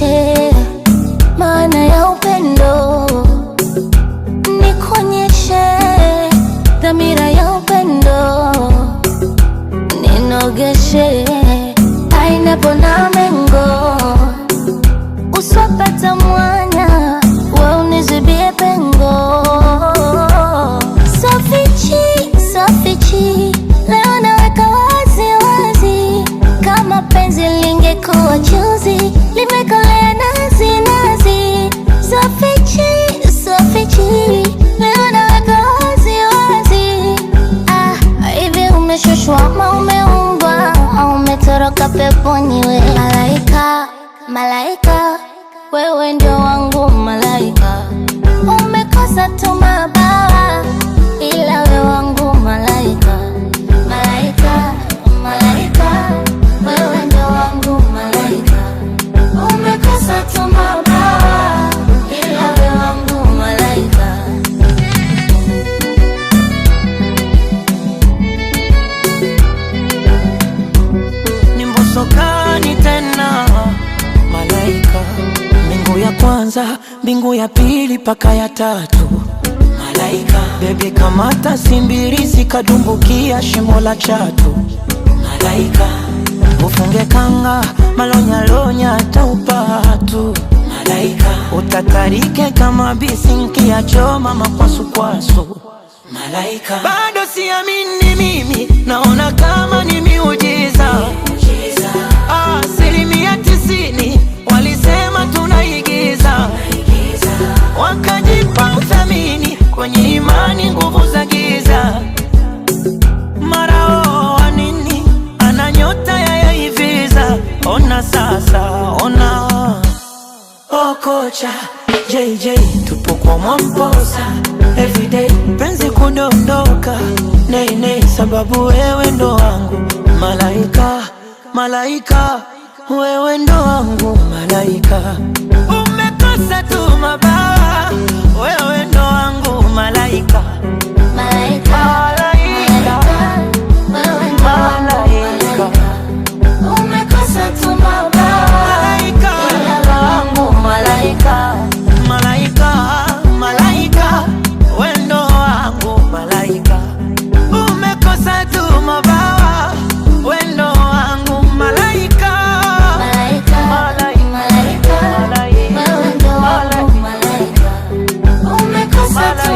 nionyeshe maana ya upendo, nikuonyeshe dhamira ya upendo, ninogeshe pineapple na mango, uswapata mwanya we unizibie pengo. Sofichi, leo naweka wazi wazi, kama penzi lingekuwa chuzi, limekolea nazi nazi. Sofichi, leo naweka wazi wazi. Hivi umeshushwa ama umeumbwa, au umetoroka peponi we? Malaika, wewe ndio wangu malaika, umekosa tu mabawa, ila wewe wangu malaika. Malaika, wewe ndio wangu malaika, umekosa tu mabawa, ila wewe wangu malaika. Ni mbosokani tena malaika, mbingu ya kwanza, mbingu ya pili paka ya tatu. Malaika, baby kamata simbirisi kadumbukia shimo la chatu. Malaika, ufunge kanga malonyalonya taupatu. Malaika, utatarike kama bisinki ya choma makwasukwasu. Malaika, bado siamini mimi, naona kama ni miujiza. 90% walisema tunaigiza, wakajipa uthamini kwenye imani nguvu za giza. Mara wa nini ana nyota ya iviza, ona sasa ona. Kocha JJ tupo kwa Mwamposa everyday, penzi kudondoka nei sababu wewe ndo wangu malaika, wewe ndo wangu malaika, umekosa tu mabawa, wewe ndo wangu malaika. Malaika, wewe ndo wangu malaika, umekosa tu mabawa, ila wangu malaika. Malaika, wewe ndo wangu malaika, umekosa tu mabawa, wewe ndo wangu malaika. Malaika, wewe ndo wangu malaika, umekosa tu